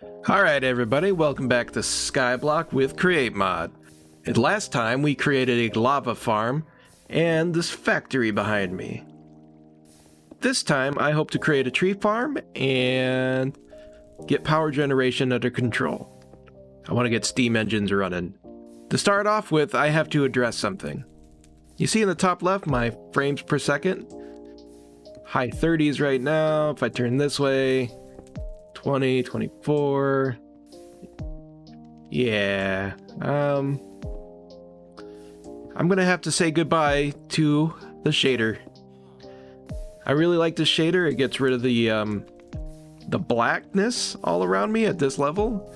Alright everybody, welcome back to Skyblock with Create Mod. And last time we created a lava farm and this factory behind me. This time I hope to create a tree farm and get power generation under control. I want to get steam engines running. To start off with, I have to address something. You see in the top left my frames per second? High 30s right now. If I turn this way, 20, 24. Yeah. I'm gonna have to say goodbye to the shader. I really like this shader. It gets rid of the blackness all around me at this level,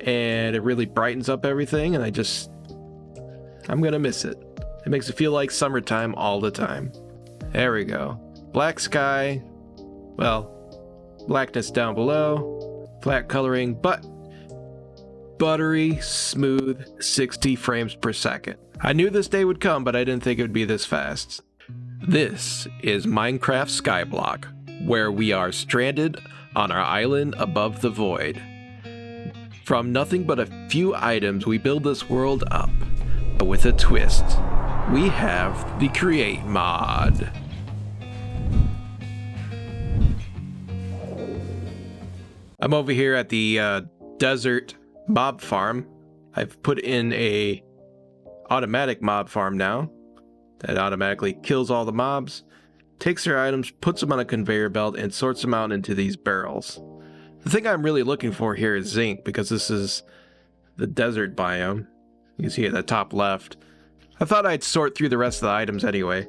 and it really brightens up everything, and I'm gonna miss it. It makes it feel like summertime all the time. There we go. Black sky. Well, blackness down below, flat coloring, but buttery, smooth, 60 frames per second. I knew this day would come, but I didn't think it would be this fast. This is Minecraft Skyblock, where we are stranded on our island above the void. From nothing but a few items, we build this world up, but with a twist. We have the Create mod. I'm over here at the desert mob farm. I've put in a automatic mob farm now that automatically kills all the mobs, takes their items, puts them on a conveyor belt, and sorts them out into these barrels. The thing I'm really looking for here is zinc, because this is the desert biome. You can see at the top left. I thought I'd sort through the rest of the items anyway.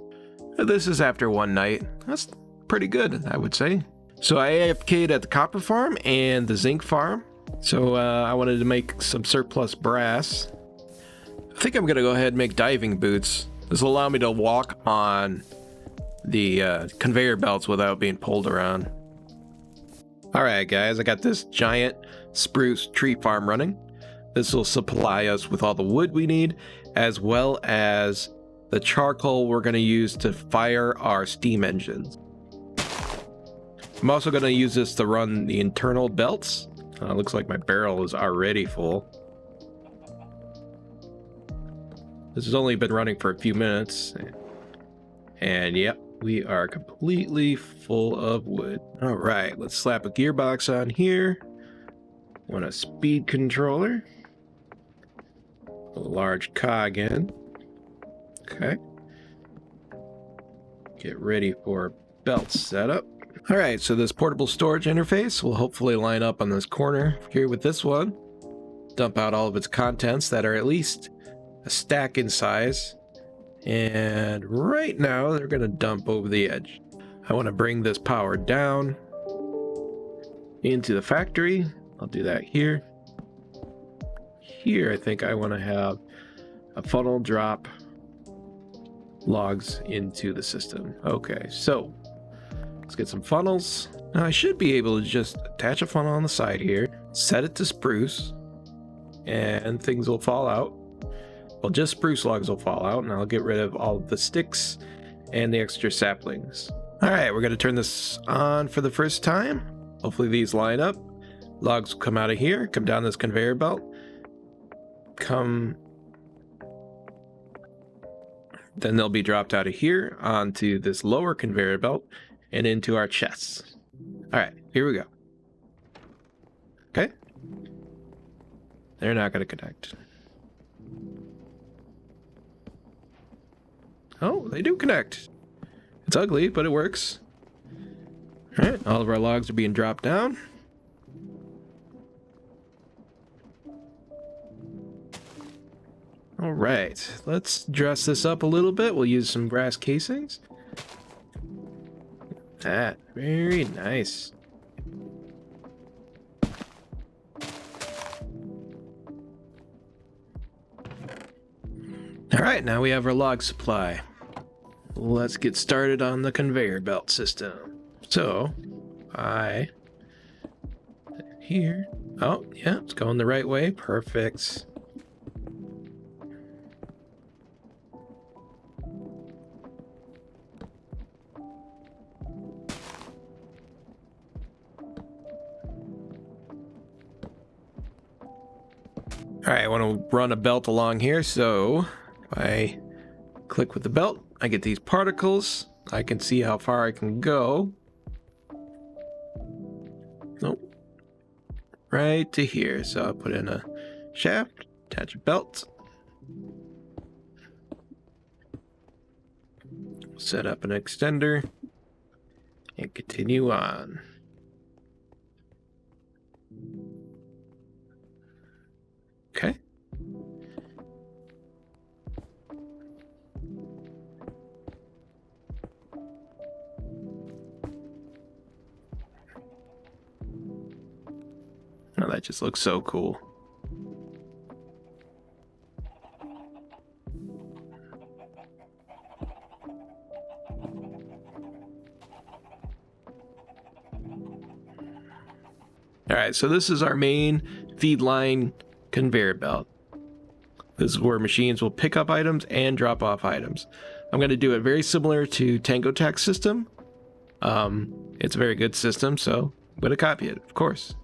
This is after one night. That's pretty good, I would say. So I AFK'd at the copper farm and the zinc farm. So I wanted to make some surplus brass. I think I'm going to go ahead and make diving boots. This will allow me to walk on the conveyor belts without being pulled around. Alright guys, I got this giant spruce tree farm running. This will supply us with all the wood we need, as well as the charcoal we're going to use to fire our steam engines. I'm also going to use this to run the internal belts. Looks like my barrel is already full. This has only been running for a few minutes. And yep, we are completely full of wood. All right, let's slap a gearbox on here. Want a speed controller. A large cog in. Okay. Get ready for belt setup. Alright, so this portable storage interface will hopefully line up on this corner here with this one. Dump out all of its contents that are at least a stack in size. And right now, they're going to dump over the edge. I want to bring this power down into the factory. I'll do that here. Here, I think I want to have a funnel drop logs into the system. Okay, so let's get some funnels. Now I should be able to just attach a funnel on the side here, set it to spruce, and things will fall out. Well, just spruce logs will fall out, and I'll get rid of all of the sticks and the extra saplings. All right, we're going to turn this on for the first time. Hopefully these line up. Logs will come out of here, come down this conveyor belt, then they'll be dropped out of here onto this lower conveyor belt and into our chests. All right, here we go. Okay. They're not going to connect. Oh, they do connect. It's ugly, but it works. All right, all of our logs are being dropped down. All right, let's dress this up a little bit. We'll use some brass casings. That, very nice. All right, now we have our log supply. Let's get started on the conveyor belt system. So, here. Oh, yeah, it's going the right way. Perfect. All right, I want to run a belt along here, so if I click with the belt, I get these particles. I can see how far I can go. Nope. Right to here. So I'll put in a shaft, attach a belt. Set up an extender and continue on. Okay. Oh, that just looks so cool. All right, so this is our main feed line conveyor belt. This is where machines will pick up items and drop off items. I'm going to do it very similar to Tango Tech's system. It's a very good system, so I'm going to copy it, of course.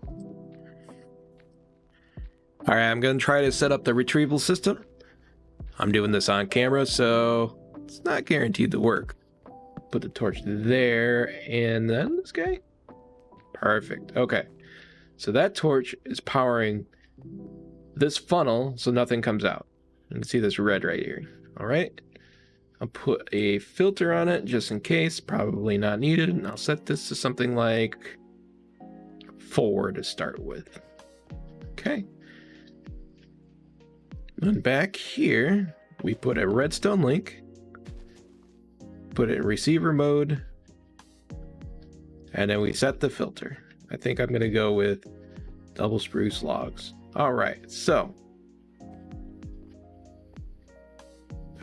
All right, I'm going to try to set up the retrieval system. I'm doing this on camera, so it's not guaranteed to work. Put the torch there, and then this guy. Perfect. Okay. So that torch is powering this funnel so nothing comes out. You can see this red right here. All right. I'll put a filter on it just in case, probably not needed. And I'll set this to something like 4 to start with. Okay. And back here, we put a redstone link, put it in receiver mode, and then we set the filter. I think I'm going to go with double spruce logs. All right, so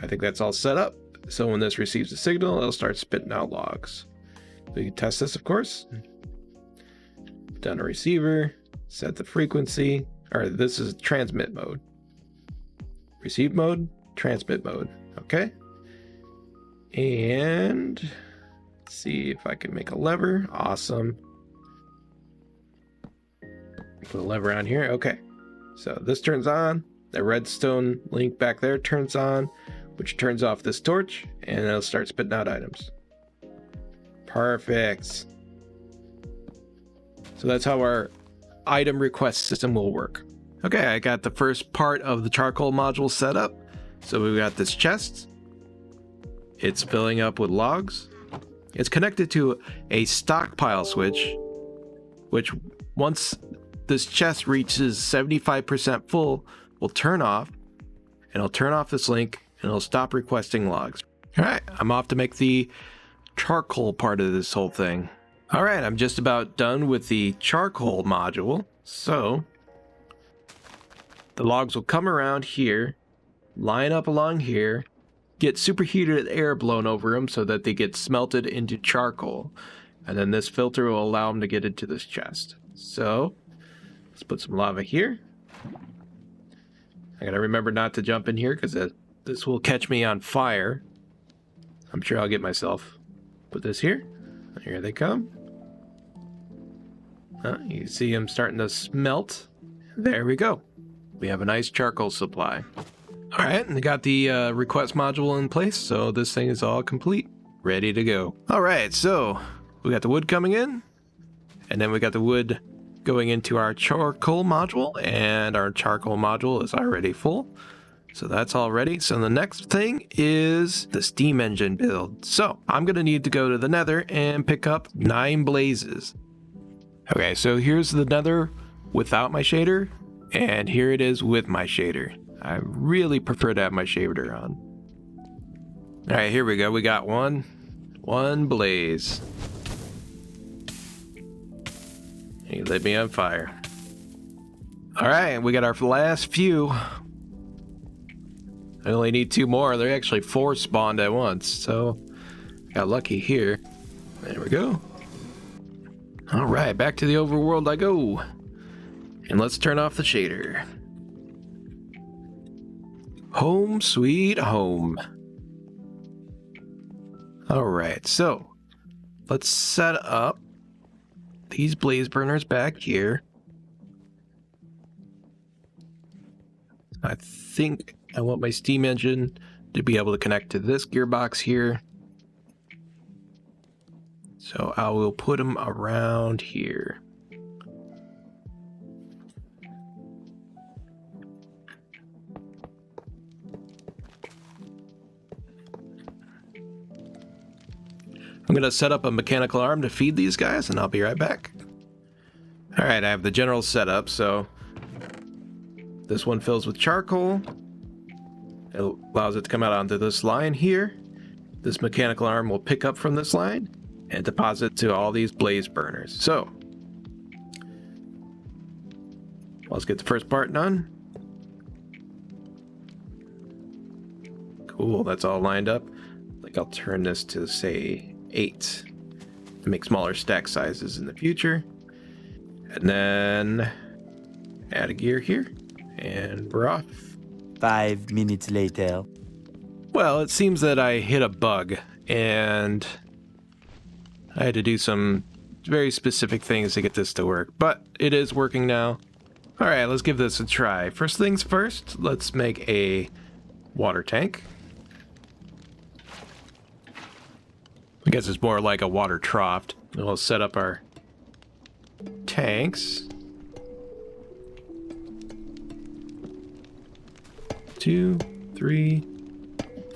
I think that's all set up. So when this receives a signal, it'll start spitting out logs. We can test this, of course. Done a receiver, set the frequency, or this is transmit mode. Receive mode, transmit mode. Okay. And let's see if I can make a lever. Awesome. Put a lever on here. Okay. So this turns on. The redstone link back there turns on, which turns off this torch, and it'll start spitting out items. Perfect. So that's how our item request system will work. Okay, I got the first part of the charcoal module set up. So we've got this chest. It's filling up with logs. It's connected to a stockpile switch, which once this chest reaches 75% full, will turn off, and it'll turn off this link, and it'll stop requesting logs. All right, I'm off to make the charcoal part of this whole thing. All right, I'm just about done with the charcoal module. So the logs will come around here, line up along here, get superheated air blown over them so that they get smelted into charcoal. And then this filter will allow them to get into this chest. So let's put some lava here. I gotta remember not to jump in here because this will catch me on fire. I'm sure I'll get myself. Put this here. Here they come. You see them starting to smelt. There we go. We have a nice charcoal supply. All right, and we got the request module in place, so this thing is all complete, ready to go. All right, so we got the wood coming in, and then we got the wood going into our charcoal module, and our charcoal module is already full. So that's all ready. So the next thing is the steam engine build. So I'm gonna need to go to the nether and pick up 9 blazes. Okay, so here's the nether without my shader, and here it is with my shader. I really prefer to have my shader on. All right, here we go. We got one blaze. He lit me on fire. All right, we got our last few. I only need 2 more. They're actually 4 spawned at once, so got lucky here. There we go. All right, back to the overworld I go. And let's turn off the shader. Home sweet home. All right, so let's set up these blaze burners back here. I think I want my steam engine to be able to connect to this gearbox here. So I will put them around here. I'm going to set up a mechanical arm to feed these guys, and I'll be right back. All right, I have the general set up, so this one fills with charcoal. It allows it to come out onto this line here. This mechanical arm will pick up from this line and deposit to all these blaze burners. So, let's get the first part done. Cool, that's all lined up. I think I'll turn this to, say, 8 to make smaller stack sizes in the future. And then add a gear here, and we're off. 5 minutes later. Well, it seems that I hit a bug, and I had to do some very specific things to get this to work, but it is working now. All right, let's give this a try. First things first, let's make a water tank. I guess it's more like a water trough. We'll set up our tanks. 2, 3,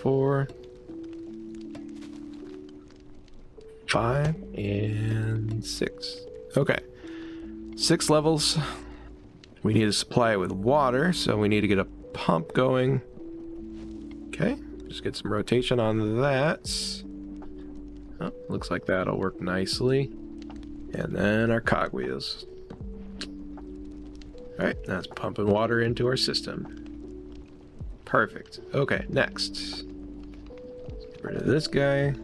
4, 5, and 6. Okay. 6 levels. We need to supply it with water, so we need to get a pump going. Okay. Just get some rotation on that. Oh, looks like that'll work nicely. And then our cogwheels. Alright, that's pumping water into our system. Perfect. Okay, next. Let's get rid of this guy.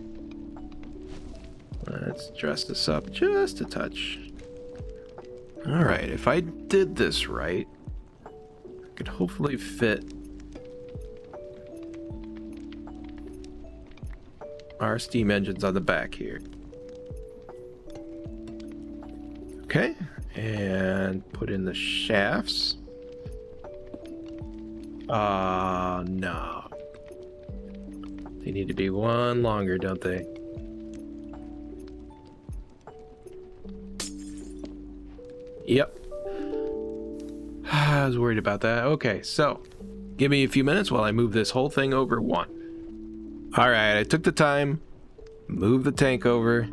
Let's dress this up just a touch. Alright, if I did this right, I could hopefully fit our steam engines on the back here. Okay, and put in the shafts. No. They need to be one longer, don't they? Yep. I was worried about that. Okay, so give me a few minutes while I move this whole thing over one. Alright, I took the time, moved the tank over,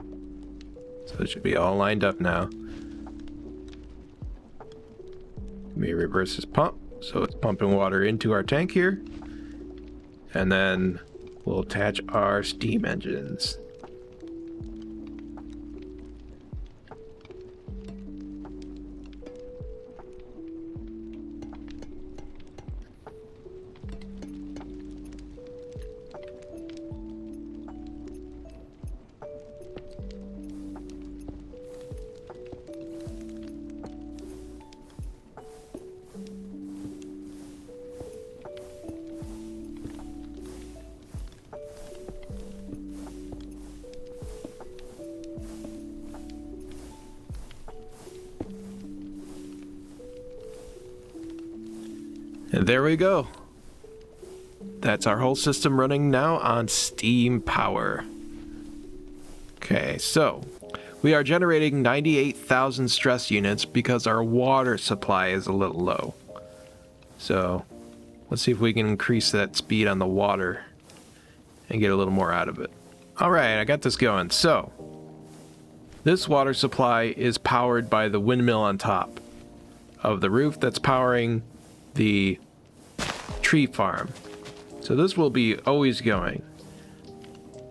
so it should be all lined up now. Let me reverse this pump, so it's pumping water into our tank here. And then we'll attach our steam engines. And there we go. That's our whole system running now on steam power. Okay, so we are generating 98,000 stress units because our water supply is a little low. So let's see if we can increase that speed on the water and get a little more out of it. All right, I got this going. So this water supply is powered by the windmill on top of the roof that's powering the tree farm. So this will be always going.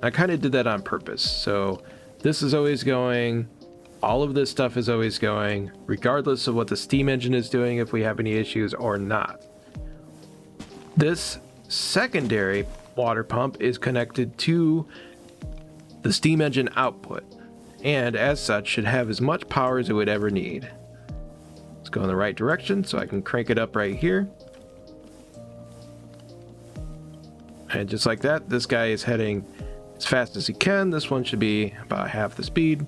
I kind of did that on purpose. So this is always going. All of this stuff is always going, regardless of what the steam engine is doing, if we have any issues or not. This secondary water pump is connected to the steam engine output, and as such should have as much power as it would ever need. Let's go in the right direction so I can crank it up right here. And just like that, this guy is heading as fast as he can. This one should be about half the speed.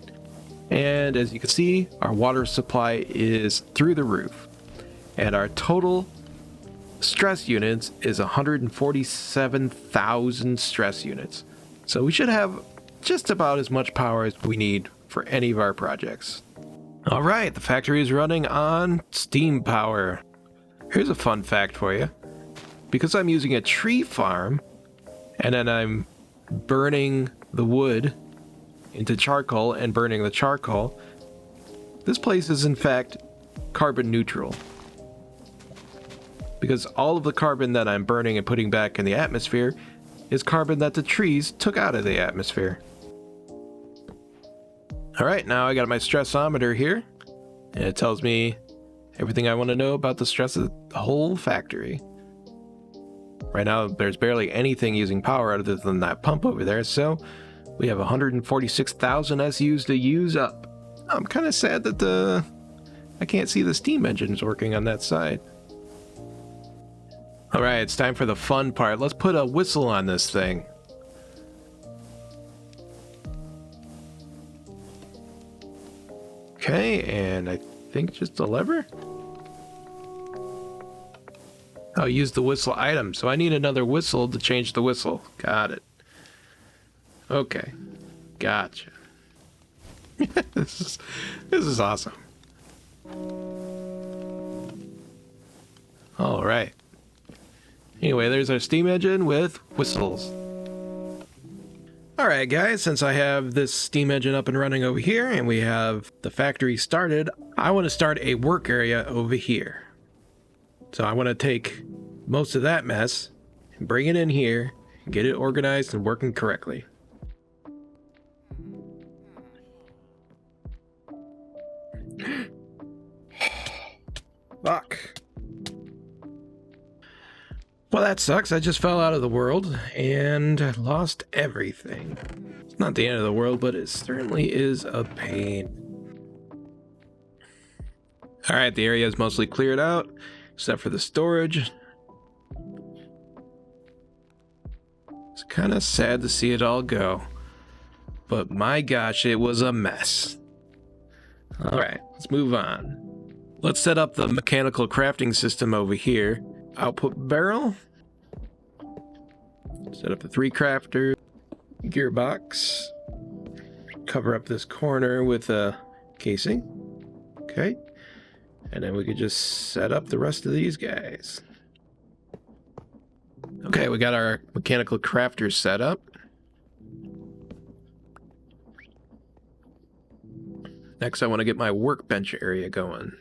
And as you can see, our water supply is through the roof. And our total stress units is 147,000 stress units. So we should have just about as much power as we need for any of our projects. All right, the factory is running on steam power. Here's a fun fact for you. Because I'm using a tree farm, and then I'm burning the wood into charcoal and burning the charcoal, this place is in fact carbon neutral. Because all of the carbon that I'm burning and putting back in the atmosphere is carbon that the trees took out of the atmosphere. Alright, now I got my stressometer here, and it tells me everything I want to know about the stress of the whole factory. Right now, there's barely anything using power other than that pump over there, so we have 146,000 SUs to use up. I'm kind of sad that I can't see the steam engines working on that side. Alright, it's time for the fun part. Let's put a whistle on this thing. Okay, and I think just a lever? I'll use the whistle item, so I need another whistle to change the whistle. Got it. Okay, gotcha. This is awesome. All right. Anyway, there's our steam engine with whistles. Alright guys, since I have this steam engine up and running over here and we have the factory started, I want to start a work area over here. So I want to take most of that mess and bring it in here and get it organized and working correctly. Fuck. Well, that sucks. I just fell out of the world and lost everything. It's not the end of the world, but it certainly is a pain. Alright, the area is mostly cleared out, except for the storage. It's kind of sad to see it all go. But my gosh, it was a mess. Alright, let's move on. Let's set up the mechanical crafting system over here. Output barrel. Set up the 3 crafter. Gearbox. Cover up this corner with a casing. Okay. And then we could just set up the rest of these guys. Okay, we got our mechanical crafter set up. Next, I want to get my workbench area going.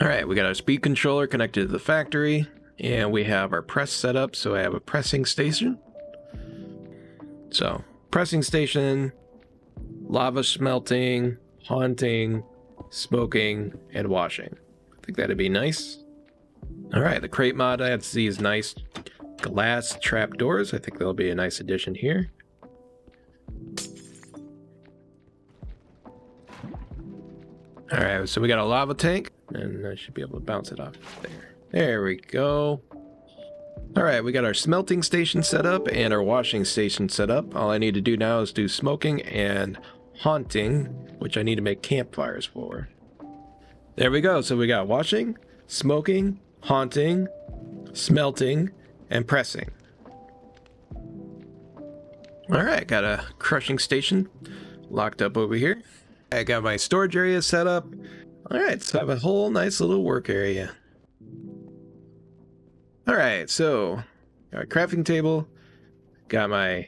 Alright, we got our speed controller connected to the factory, and we have our press set up, so I have a pressing station. So, pressing station, lava smelting, haunting, smoking, and washing. I think that'd be nice. Alright, the crate mod I have these nice glass trapdoors. I think that'll be a nice addition here. Alright, so we got a lava tank, and I should be able to bounce it off there. There we go. Alright, we got our smelting station set up and our washing station set up. All I need to do now is do smoking and haunting, which I need to make campfires for. There we go. So we got washing, smoking, haunting, smelting, and pressing. Alright, got a crushing station locked up over here. I got my storage area set up. Alright, so I have a whole nice little work area. Alright, so got a crafting table, got my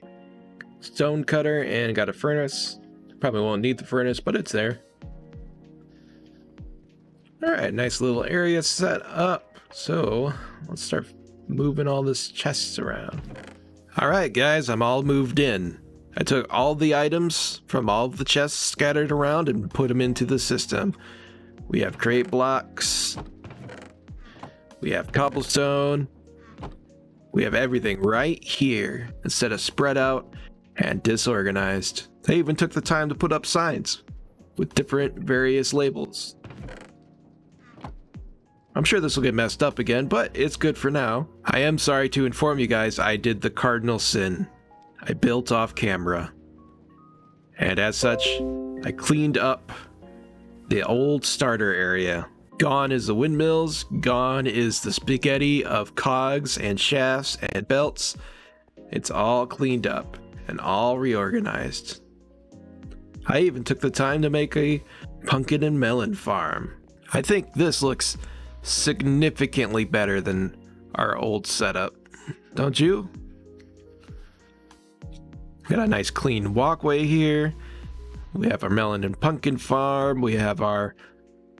stone cutter, and got a furnace. Probably won't need the furnace, but it's there. Alright, nice little area set up. So let's start moving all this chests around. Alright guys, I'm all moved in. I took all the items from all of the chests scattered around and put them into the system. We have crate blocks. We have cobblestone. We have everything right here instead of spread out and disorganized. They even took the time to put up signs with different various labels. I'm sure this will get messed up again, but it's good for now. I am sorry to inform you guys I did the cardinal sin. I built off camera. And as such, I cleaned up the old starter area. Gone is the windmills, gone is the spaghetti of cogs and shafts and belts. It's all cleaned up and all reorganized. I even took the time to make a pumpkin and melon farm. I think this looks significantly better than our old setup, don't you? Got a nice clean walkway here. We have our melon and pumpkin farm. We have our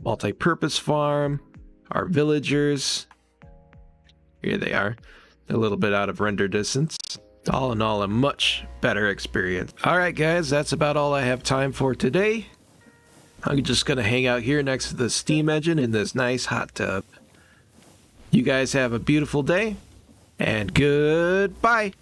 multi-purpose farm, our villagers. Here they are, a little bit out of render distance. All in all, a much better experience. All right, guys, that's about all I have time for today. I'm just gonna hang out here next to the steam engine in this nice hot tub. You guys have a beautiful day, and goodbye.